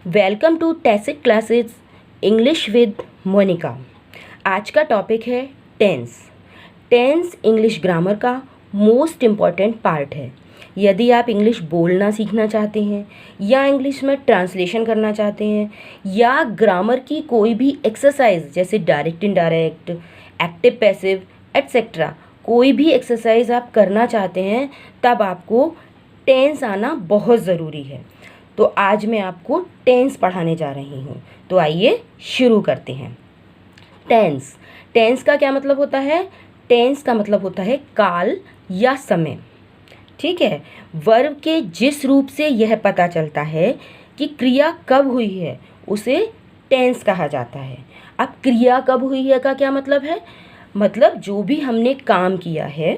Welcome to tesic classes English with Monika. आज का topic है टेंस। टेंस इंग्लिश ग्रामर का मोस्ट इम्पॉर्टेंट पार्ट है। यदि आप इंग्लिश बोलना सीखना चाहते हैं या इंग्लिश में ट्रांसलेशन करना चाहते हैं या ग्रामर की कोई भी एक्सरसाइज जैसे direct indirect, active passive etcetera, कोई भी एक्सरसाइज आप करना चाहते हैं तब आपको टेंस आना बहुत ज़रूरी है। तो आज मैं आपको टेंस पढ़ाने जा रही हूँ। तो आइए शुरू करते हैं। टेंस, टेंस का क्या मतलब होता है? टेंस का मतलब होता है काल या समय। ठीक है, वर्ब के जिस रूप से यह पता चलता है कि क्रिया कब हुई है उसे टेंस कहा जाता है। अब क्रिया कब हुई है का क्या मतलब है? मतलब जो भी हमने काम किया है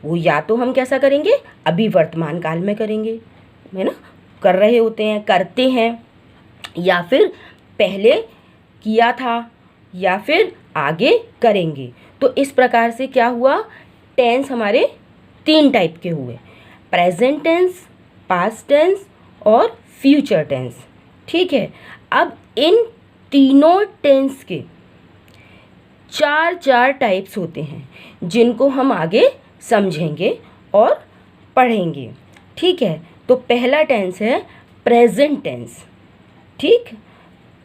वो या तो हम कैसा करेंगे, अभी वर्तमान काल में करेंगे, है ना, कर रहे होते हैं, करते हैं, या फिर पहले किया था या फिर आगे करेंगे। तो इस प्रकार से क्या हुआ, टेंस हमारे 3 टाइप के हुए, प्रेजेंट टेंस, पास्ट टेंस और फ्यूचर टेंस। ठीक है, अब इन तीनों टेंस के 4 टाइप्स होते हैं जिनको हम आगे समझेंगे और पढ़ेंगे। ठीक है, तो पहला टेंस है प्रेजेंट टेंस। ठीक,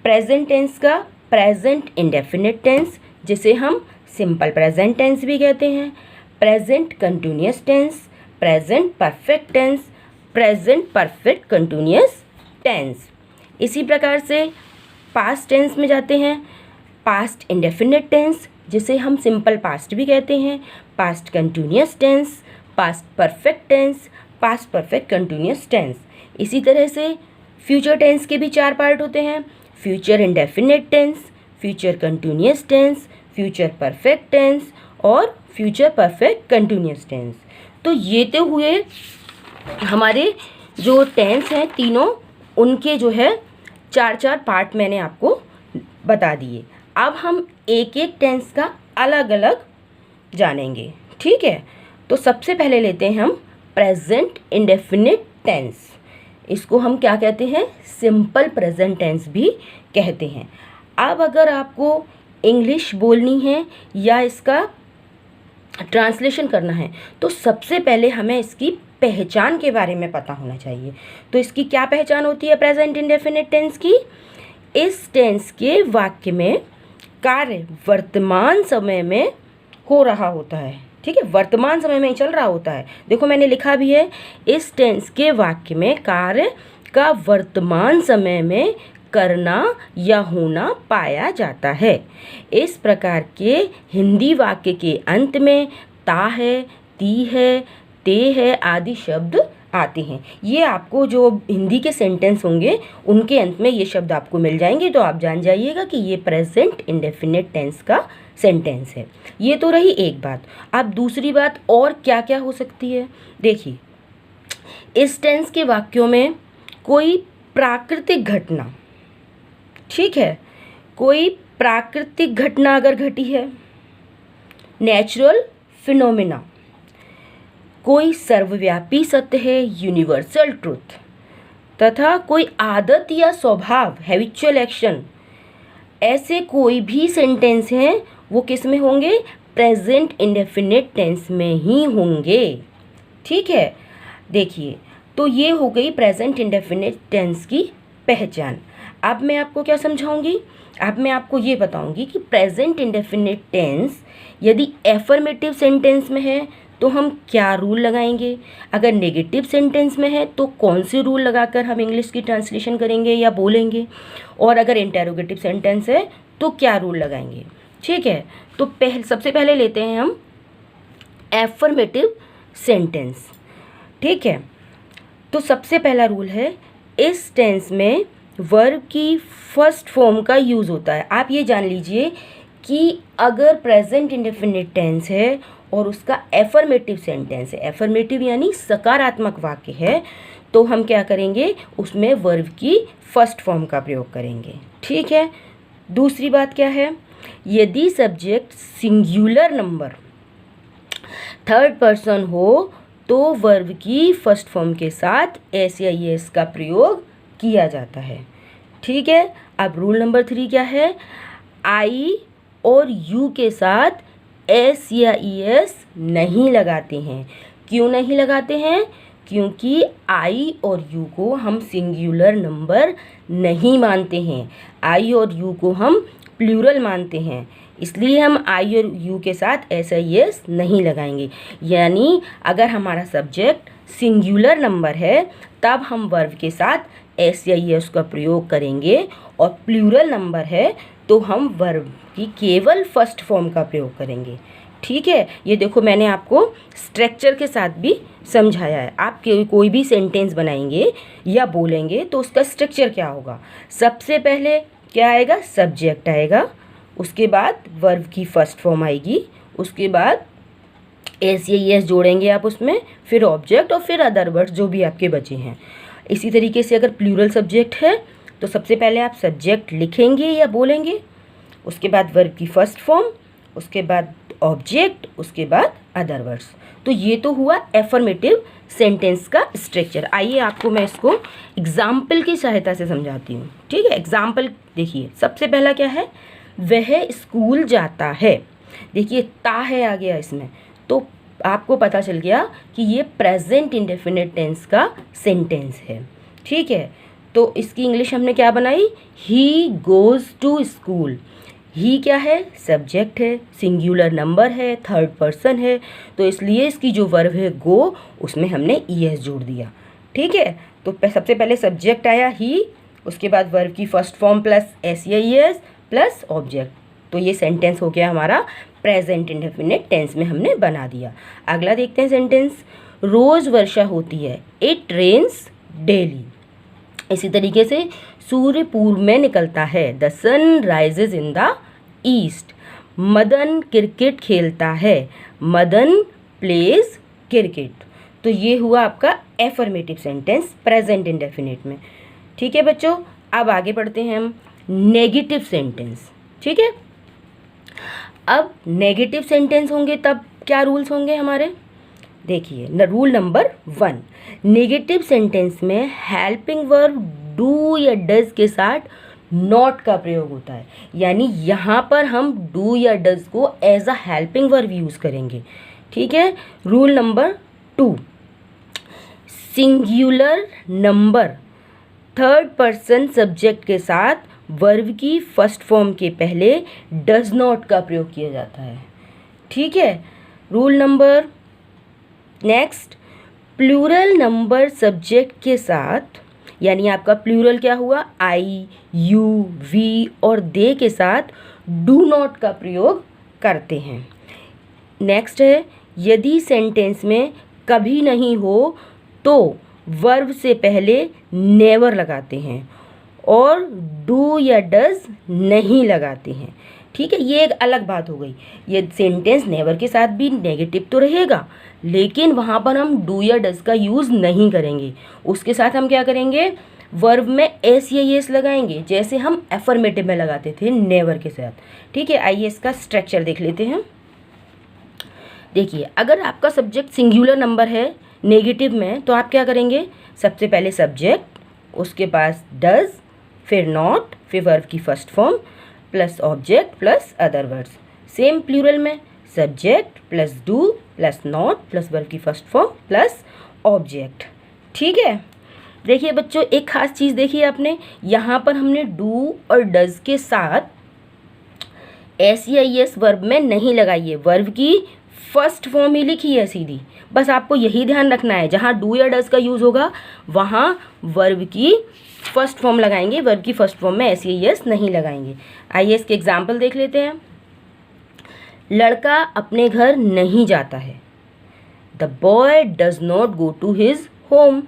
प्रेजेंट टेंस का प्रेजेंट इंडेफिनिट टेंस जिसे हम सिंपल प्रेजेंट टेंस भी कहते हैं, present continuous tense, present perfect tense, present perfect continuous tense. इसी प्रकार से पास्ट टेंस में जाते हैं, पास्ट इंडेफिनिट टेंस जिसे हम सिंपल पास्ट भी कहते हैं, past continuous tense, past perfect tense, past perfect continuous tense. इसी तरह से फ्यूचर टेंस के भी 4 पार्ट होते हैं, future indefinite tense, future continuous tense, future perfect tense और फ्यूचर परफेक्ट कंटिन्यूअस टेंस। तो ये तो हुए हमारे जो टेंस हैं तीनों, उनके जो है 4 पार्ट मैंने आपको बता दिए। अब हम एक एक टेंस का अलग अलग जानेंगे। ठीक है, तो सबसे पहले लेते हैं हम प्रेजेंट इंडेफिनिट टेंस। इसको हम क्या कहते हैं, सिंपल प्रेजेंट टेंस भी कहते हैं। अब अगर आपको इंग्लिश बोलनी है या इसका ट्रांसलेशन करना है तो सबसे पहले हमें इसकी पहचान के बारे में पता होना चाहिए। तो इसकी क्या पहचान होती है प्रेजेंट इंडेफिनिट टेंस की? इस टेंस के वाक्य में कार्य वर्तमान समय में हो रहा होता है। ठीक है, वर्तमान समय में ही चल रहा होता है। देखो मैंने लिखा भी है, इस टेंस के वाक्य में कार्य का वर्तमान समय में करना या होना पाया जाता है। इस प्रकार के हिंदी वाक्य के अंत में ता है, ती है, ते है आदि शब्द आते हैं। ये आपको जो हिंदी के सेंटेंस होंगे उनके अंत में ये शब्द आपको मिल जाएंगे, तो आप जान जाइएगा कि ये प्रेजेंट इंडेफिनिट टेंस का सेंटेंस है। ये तो रही एक बात। अब दूसरी बात और क्या क्या हो सकती है, देखिए इस टेंस के वाक्यों में कोई प्राकृतिक घटना, ठीक है, कोई प्राकृतिक घटना अगर घटी है, नेचुरल फिनोमिना, कोई सर्वव्यापी सत्य है, यूनिवर्सल ट्रुथ, तथा कोई आदत या स्वभाव, हैबिचुअल एक्शन, ऐसे कोई भी सेंटेंस हैं वो किस में होंगे, प्रेजेंट इंडेफिनिट टेंस में ही होंगे। ठीक है, देखिए तो ये हो गई प्रेजेंट इंडेफिनिट टेंस की पहचान। अब मैं आपको क्या समझाऊंगी, अब मैं आपको ये बताऊंगी कि प्रेजेंट इंडेफिनिट टेंस यदि एफर्मेटिव सेंटेंस में है तो हम क्या रूल लगाएंगे, अगर नेगेटिव सेंटेंस में है तो कौन से रूल लगाकर हम इंग्लिश की ट्रांसलेशन करेंगे या बोलेंगे, और अगर इंटेरोगेटिव सेंटेंस है तो क्या रूल लगाएंगे। ठीक है, तो सबसे पहले लेते हैं हम एफर्मेटिव सेंटेंस। ठीक है, तो सबसे पहला रूल है, इस टेंस में वर्ब की फर्स्ट फॉर्म का यूज़ होता है। आप ये जान लीजिए कि अगर प्रेजेंट इंडेफिनिट टेंस है और उसका एफर्मेटिव सेंटेंस है, एफर्मेटिव यानी सकारात्मक वाक्य है, तो हम क्या करेंगे, उसमें वर्ब की फर्स्ट फॉर्म का प्रयोग करेंगे। ठीक है, दूसरी बात क्या है, यदि subject singular number third person हो तो वर्ब की फर्स्ट फॉर्म के साथ एस या एस का प्रयोग किया जाता है। ठीक है। अब रूल नंबर 3 क्या है? आई और यू के साथ एस या ई एस नहीं लगाते हैं। क्यों नहीं लगाते हैं? क्योंकि आई और यू को हम सिंगुलर नंबर नहीं मानते हैं, आई और यू को हम प्लूरल मानते हैं, इसलिए हम आई और यू के साथ एस आई एस नहीं लगाएंगे। यानी अगर हमारा सब्जेक्ट सिंगुलर नंबर है तब हम वर्ब के साथ एस या एस का प्रयोग करेंगे, और प्लूरल नंबर है तो हम वर्ब की केवल फर्स्ट फॉर्म का प्रयोग करेंगे। ठीक है, ये देखो मैंने आपको स्ट्रक्चर के साथ भी समझाया है। आप कोई भी सेंटेंस बनाएंगे या बोलेंगे तो उसका स्ट्रक्चर क्या होगा? सबसे पहले क्या आएगा? सब्जेक्ट आएगा, उसके बाद वर्ब की फर्स्ट फॉर्म आएगी, उसके बाद एस या एस जोड़ेंगे आप उसमें, फिर ऑब्जेक्ट और फिर अदर वर्ड्स जो भी आपके बचे हैं। इसी तरीके से अगर प्लूरल सब्जेक्ट है तो सबसे पहले आप सब्जेक्ट लिखेंगे या बोलेंगे, उसके बाद वर्ब की फर्स्ट फॉर्म, उसके बाद ऑब्जेक्ट, उसके बाद अदर वर्ड्स। तो ये तो हुआ एफर्मेटिव सेंटेंस का स्ट्रक्चर। आइए आपको मैं इसको एग्जाम्पल की सहायता से समझाती हूँ। ठीक है, एग्जाम्पल देखिए। सबसे पहला क्या है? वह स्कूल जाता है। देखिए ता है आ गया इसमें, तो आपको पता चल गया कि ये प्रेजेंट इंडेफिनिट टेंस का सेंटेंस है। ठीक है, तो इसकी इंग्लिश हमने क्या बनाई? He goes to school. He क्या है? सब्जेक्ट है, सिंगुलर नंबर है, थर्ड पर्सन है, तो इसलिए इसकी जो वर्ब है गो, उसमें हमने ई एस जोड़ दिया। ठीक है, तो सबसे पहले सब्जेक्ट आया ही, उसके बाद वर्ब की फर्स्ट फॉर्म प्लस एस या ई एस प्लस ऑब्जेक्ट, तो ये सेंटेंस हो गया हमारा प्रेजेंट इंडेफिनिट टेंस में हमने बना दिया। अगला देखते हैं सेंटेंस। रोज़ वर्षा होती है, इट रेन्स डेली। इसी तरीके से सूर्य पूर्व में निकलता है, the sun rises in the east. Madan cricket खेलता है, मदन प्लेज क्रिकेट। तो ये हुआ आपका एफर्मेटिव सेंटेंस प्रेजेंट इंडेफिनिट में। ठीक है बच्चों, अब आगे बढ़ते हैं हम नेगेटिव सेंटेंस। ठीक है, अब नेगेटिव सेंटेंस होंगे तब क्या रूल्स होंगे हमारे? देखिए रूल नंबर 1, नेगेटिव सेंटेंस में हेल्पिंग वर्ब डू या डज के साथ नॉट का प्रयोग होता है। यानी यहाँ पर हम डू या डज को as a helping verb use करेंगे। ठीक है, rule number 2, singular number third person subject के साथ वर्ब की फर्स्ट फॉर्म के पहले डज नॉट का प्रयोग किया जाता है। ठीक है, rule number next, plural number subject के साथ, यानी आपका प्लूरल क्या हुआ? आई, यू, वी और दे के साथ डू नॉट का प्रयोग करते हैं। नेक्स्ट है, यदि सेंटेंस में कभी नहीं हो तो वर्ब से पहले नेवर लगाते हैं और डू या डज नहीं लगाते हैं। ठीक है, ये एक अलग बात हो गई। ये सेंटेंस नेवर के साथ भी नेगेटिव तो रहेगा, लेकिन वहाँ पर हम डू या डज का यूज़ नहीं करेंगे। उसके साथ हम क्या करेंगे? वर्ब में एस या एस लगाएंगे, जैसे हम एफर्मेटिव में लगाते थे नेवर के साथ। ठीक है, आइए इसका स्ट्रक्चर देख लेते हैं। देखिए, अगर आपका सब्जेक्ट सिंगुलर नंबर है नेगेटिव में, तो आप क्या करेंगे? सबसे पहले सब्जेक्ट, उसके बाद डज, फिर नॉट, फिर वर्ब की first form plus object plus other words. Same plural में subject plus do plus not plus verb की फर्स्ट फॉर्म प्लस ऑब्जेक्ट। ठीक है, देखिए बच्चों एक खास चीज़ देखिए आपने, यहाँ पर हमने डू और डज के साथ एस या एस वर्ब में नहीं लगाई है, वर्ब की फर्स्ट फॉर्म ही लिखी है सीधी। बस आपको यही ध्यान रखना है, जहाँ डू या डज का यूज़ होगा वहाँ वर्ब की फर्स्ट फॉर्म लगाएंगे, वर्ब की फर्स्ट फॉर्म में एस या एस नहीं लगाएंगे। आइए इसके एग्जाम्पल देख लेते हैं। लड़का अपने घर नहीं जाता है, the boy does not go to his home.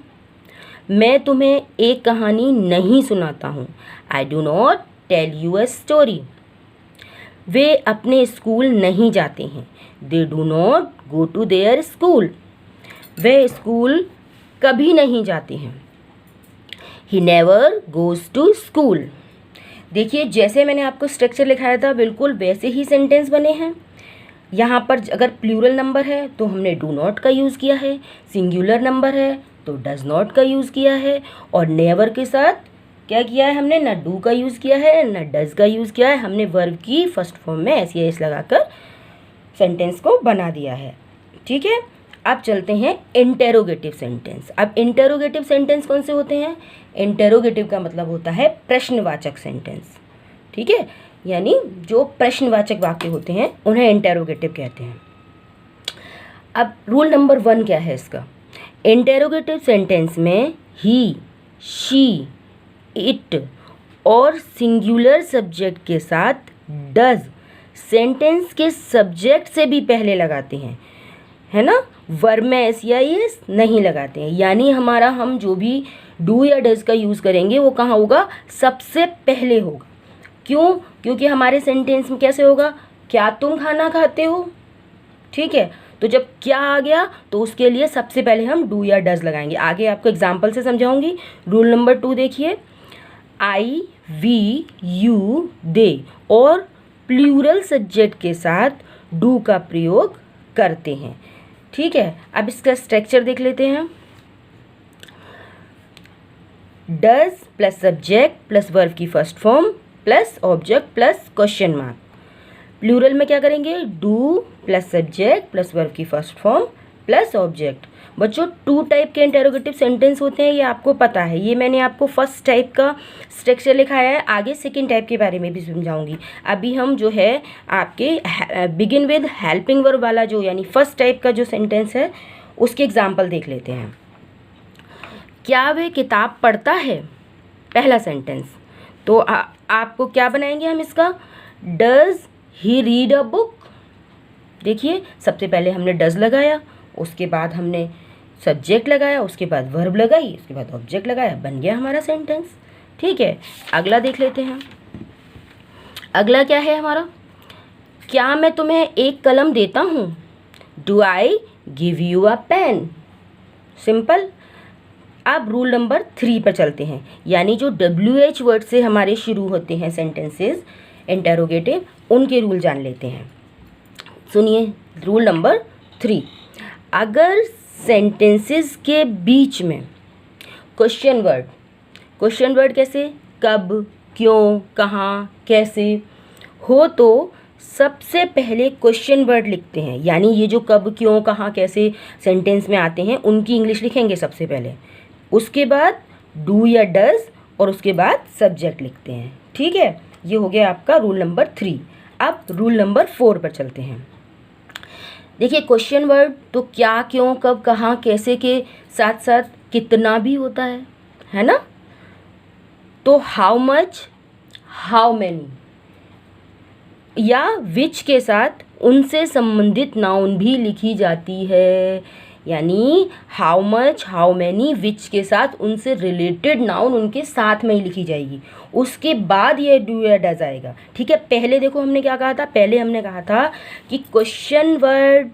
मैं तुम्हें एक कहानी नहीं सुनाता हूँ, I do not tell you a story. वे अपने स्कूल नहीं जाते हैं, they do not go to their school. वे स्कूल कभी नहीं जाते हैं, he never goes to school. देखिए जैसे मैंने आपको स्ट्रक्चर लिखाया था बिल्कुल वैसे ही सेंटेंस बने हैं। यहाँ पर अगर प्लूरल नंबर है तो हमने डू नॉट का यूज़ किया है, सिंगुलर नंबर है तो डज नॉट का यूज़ किया है, और नेवर के साथ क्या किया है हमने, ना डू का यूज़ किया है ना डज का यूज़ किया है, हमने वर्ब की फर्स्ट फॉर्म में एस या एस लगाकर सेंटेंस को बना दिया है। ठीक है, अब चलते हैं इंटेरोगेटिव सेंटेंस। अब इंटेरोगेटिव सेंटेंस कौन से होते हैं, इंटेरोगेटिव का मतलब होता है प्रश्नवाचक सेंटेंस। ठीक है, यानी जो प्रश्नवाचक वाक्य होते हैं उन्हें इंटेरोगेटिव कहते हैं। अब रूल नंबर 1 क्या है इसका, इंटेरोगेटिव सेंटेंस में ही, शी, इट और सिंगुलर सब्जेक्ट के साथ डज सेंटेंस के सब्जेक्ट से भी पहले लगाते हैं, है ना, वर्ब में एस या एस नहीं लगाते हैं। यानी हमारा हम जो भी डू या डज का यूज़ करेंगे वो कहाँ होगा, सबसे पहले होगा। क्यों, क्योंकि हमारे सेंटेंस में कैसे होगा, क्या तुम खाना खाते हो। ठीक है, तो जब क्या आ गया तो उसके लिए सबसे पहले हम डू या डज लगाएंगे। आगे आपको एग्जाम्पल से समझाऊंगी। रूल नंबर 2 देखिए, आई, वी, यू, दे और प्लूरल सब्जेक्ट के साथ डू का प्रयोग करते हैं। ठीक है, अब इसका स्ट्रक्चर देख लेते हैं। Does plus subject plus verb की first form plus object plus question mark. Plural में क्या करेंगे, do plus subject plus verb की फर्स्ट फॉर्म प्लस ऑब्जेक्ट। बच्चों 2 टाइप के इंटेरोगेटिव सेंटेंस होते हैं, ये आपको पता है। ये मैंने आपको फर्स्ट टाइप का स्ट्रक्चर लिखाया है, आगे सेकंड टाइप के बारे में भी समझाऊंगी। अभी हम जो है आपके बिगिन विद हेल्पिंग वर्ब वाला जो यानी फर्स्ट टाइप का जो सेंटेंस है उसके एग्जाम्पल देख लेते हैं। क्या वे किताब पढ़ता है, पहला सेंटेंस। तो आपको क्या बनाएंगे हम इसका, does he read a book. देखिए सबसे पहले हमने डज लगाया, उसके बाद हमने सब्जेक्ट लगाया, उसके बाद वर्ब लगाई, उसके बाद ऑब्जेक्ट लगाया, बन गया हमारा सेंटेंस। ठीक है, अगला देख लेते हैं। अगला क्या है हमारा, क्या मैं तुम्हें एक कलम देता हूँ, do I give you a pen. Simple. अब रूल नंबर 3 पर चलते हैं, यानी जो WH वर्ड से हमारे शुरू होते हैं सेंटेंसेस इंटेरोगेटिव, उनके रूल जान लेते हैं। सुनिए रूल नंबर 3, अगर सेंटेंसेस के बीच में क्वेश्चन वर्ड कैसे, कब, क्यों, कहाँ, कैसे हो तो सबसे पहले क्वेश्चन वर्ड लिखते हैं। यानी ये जो कब, क्यों, कहाँ, कैसे सेंटेंस में आते हैं उनकी इंग्लिश लिखेंगे सबसे पहले, उसके बाद डू या डज और उसके बाद सब्जेक्ट लिखते हैं। ठीक है, ये हो गया आपका रूल नंबर 3। अब रूल नंबर 4 पर चलते हैं। देखिए क्वेश्चन वर्ड तो क्या, क्यों, कब, कहाँ, कैसे के साथ साथ कितना भी होता है ना। तो हाउ मच, हाउ मैनी या विच के साथ उनसे संबंधित नाउन भी लिखी जाती है। यानी हाउ मच, हाउ मैनी, विच के साथ उनसे रिलेटेड नाउन उनके साथ में ही लिखी जाएगी, उसके बाद ये डू या डज आएगा। ठीक है, पहले देखो हमने क्या कहा था, पहले हमने कहा था कि क्वेश्चन वर्ड,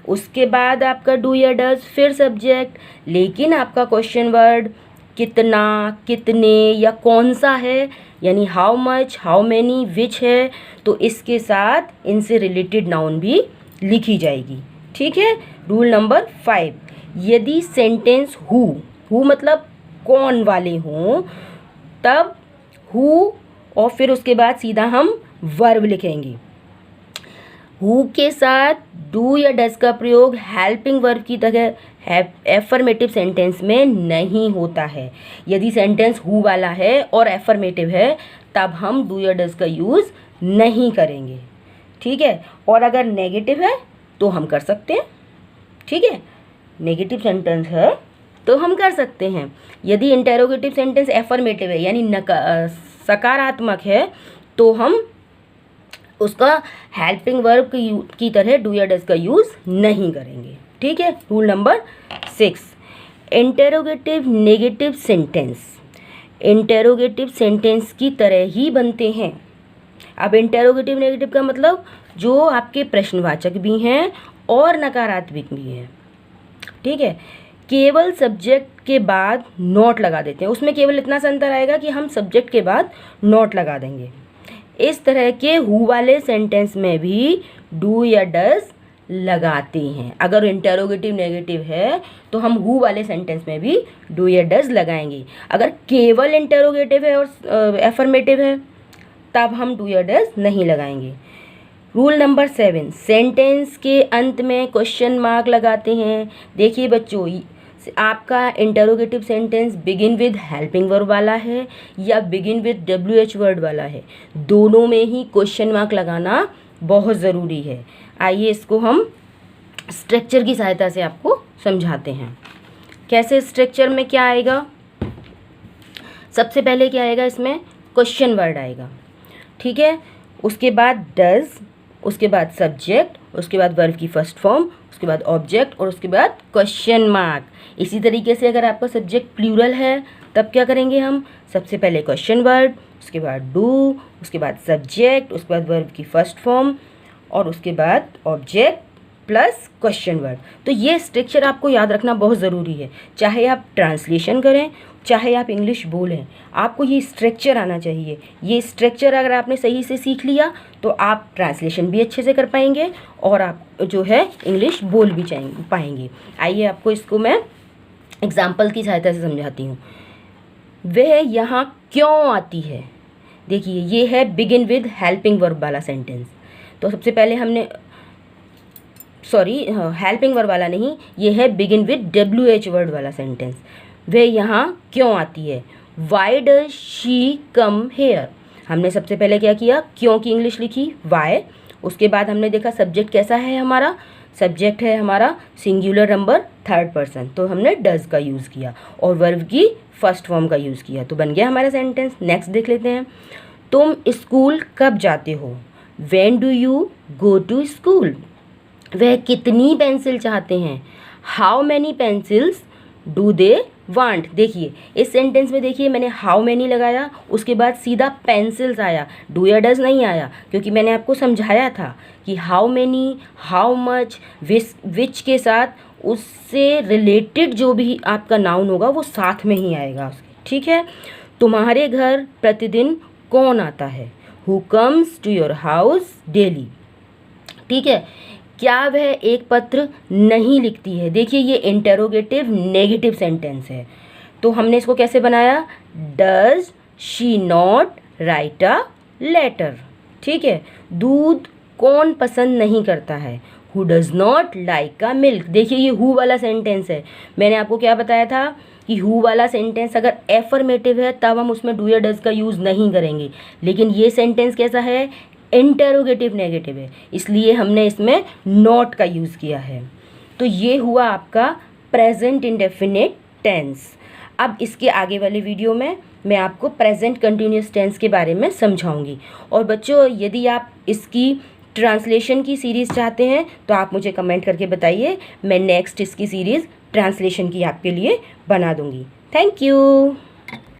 उसके बाद आपका डू या डज, फिर सब्जेक्ट। लेकिन आपका क्वेश्चन वर्ड कितना, कितने या कौन सा है, यानी हाउ मच, हाउ मैनी, विच है, तो इसके साथ इनसे रिलेटेड नाउन भी लिखी जाएगी। ठीक है, रूल नंबर 5, यदि सेंटेंस हु मतलब कौन वाले हों तब हु और फिर उसके बाद सीधा हम वर्ब लिखेंगे। हु के साथ डू या डज का प्रयोग हेल्पिंग वर्ब की तरह एफर्मेटिव सेंटेंस में नहीं होता है। यदि सेंटेंस हु वाला है और एफर्मेटिव है तब हम डू या डज का यूज़ नहीं करेंगे। ठीक है, और अगर नेगेटिव है तो हम कर सकते हैं। ठीक है, नेगेटिव सेंटेंस है तो हम कर सकते हैं। यदि इंटेरोगेटिव सेंटेंस एफर्मेटिव है यानी सकारात्मक है तो हम उसका हेल्पिंग वर्ब की तरह डू या डज का यूज़ नहीं करेंगे। ठीक है, rule number 6, interrogative negative sentence interrogative sentence की तरह ही बनते हैं। अब इंटेरोगेटिव नेगेटिव का मतलब जो आपके प्रश्नवाचक भी हैं और नकारात्मक भी हैं। ठीक है, केवल सब्जेक्ट के बाद नॉट लगा देते हैं, उसमें केवल इतना सा अंतर आएगा कि हम सब्जेक्ट के बाद नॉट लगा देंगे। इस तरह के हु वाले सेंटेंस में भी डू या डज लगाते हैं। अगर इंटेरोगेटिव नेगेटिव है तो हम हु वाले सेंटेंस में भी डू या डज लगाएंगे। अगर केवल इंटेरोगेटिव है और एफर्मेटिव है तब हम डू या डज नहीं लगाएंगे। रूल नंबर 7, सेंटेंस के अंत में क्वेश्चन मार्क लगाते हैं। देखिए बच्चों, आपका interrogative sentence begin with helping verb वाला है या बिगिन विद WH वर्ड वाला है, दोनों में ही क्वेश्चन मार्क लगाना बहुत ज़रूरी है। आइए इसको हम स्ट्रक्चर की सहायता से आपको समझाते हैं। कैसे स्ट्रक्चर में क्या आएगा, सबसे पहले क्या आएगा, इसमें क्वेश्चन वर्ड आएगा, ठीक है। उसके बाद डज, उसके बाद सब्जेक्ट, उसके बाद वर्ब की फर्स्ट फॉर्म, उसके बाद ऑब्जेक्ट और उसके बाद क्वेश्चन मार्क। इसी तरीके से अगर आपका सब्जेक्ट प्लूरल है तब क्या करेंगे हम, सबसे पहले क्वेश्चन वर्ड, उसके बाद डू, उसके बाद सब्जेक्ट, उसके बाद वर्ब की फर्स्ट फॉर्म और उसके बाद ऑब्जेक्ट प्लस क्वेश्चन वर्ड। तो ये स्ट्रक्चर आपको याद रखना बहुत ज़रूरी है। चाहे आप ट्रांसलेशन करें, चाहे आप इंग्लिश बोलें, आपको ये स्ट्रक्चर आना चाहिए। ये स्ट्रक्चर अगर आपने सही से सीख लिया तो आप ट्रांसलेशन भी अच्छे से कर पाएंगे और आप जो है इंग्लिश बोल भी पाएंगे। आइए आपको इसको मैं एग्जाम्पल की सहायता से समझाती हूँ। वह यहाँ क्यों आती है, देखिए ये है बिगिन विद हेल्पिंग वर्ब वाला सेंटेंस। तो सबसे पहले हमने हेल्पिंग वर्ब वाला नहीं, ये है बिगिन विद WH वर्ड वाला सेंटेंस। वह यहाँ क्यों आती है, why does she come here. हमने सबसे पहले क्या किया, क्यों की इंग्लिश लिखी वाई। उसके बाद हमने देखा सब्जेक्ट कैसा है हमारा, सब्जेक्ट है हमारा सिंगुलर नंबर थर्ड पर्सन, तो हमने डज का यूज़ किया और वर्ब की फर्स्ट फॉर्म का यूज़ किया, तो बन गया हमारा सेंटेंस। नेक्स्ट देख लेते हैं, तुम स्कूल कब जाते हो, when do you go to school. वह कितनी पेंसिल चाहते हैं, how many pencils do they want. देखिए इस सेंटेंस में देखिए मैंने हाउ मैनी लगाया, उसके बाद सीधा पेंसिल्स आया, डू या डज नहीं आया, क्योंकि मैंने आपको समझाया था कि हाउ मैनी, हाउ मच, विच के साथ उससे रिलेटेड जो भी आपका नाउन होगा वो साथ में ही आएगा उसके, ठीक है। तुम्हारे घर प्रतिदिन कौन आता है, who comes to your house daily, ठीक है। क्या वह एक पत्र नहीं लिखती है, देखिए ये इंटेरोगेटिव नेगेटिव सेंटेंस है, तो हमने इसको कैसे बनाया, does she not write a letter, ठीक है। दूध कौन पसंद नहीं करता है, who does not like a milk. देखिए ये हु वाला सेंटेंस है, मैंने आपको क्या बताया था कि हु वाला सेंटेंस अगर एफर्मेटिव है तब हम उसमें डू या डज का यूज़ नहीं करेंगे, लेकिन ये सेंटेंस कैसा है, इंटेरोगेटिव नेगेटिव है, इसलिए हमने इसमें नॉट का यूज़ किया है। तो ये हुआ आपका प्रेजेंट इंडेफिनिट टेंस। अब इसके आगे वाले वीडियो में मैं आपको प्रेजेंट कंटिन्यूअस टेंस के बारे में समझाऊंगी। और बच्चों यदि आप इसकी ट्रांसलेशन की सीरीज़ चाहते हैं तो आप मुझे कमेंट करके बताइए, मैं नेक्स्ट इसकी सीरीज़ ट्रांसलेशन की आपके लिए बना दूंगी। Thank you.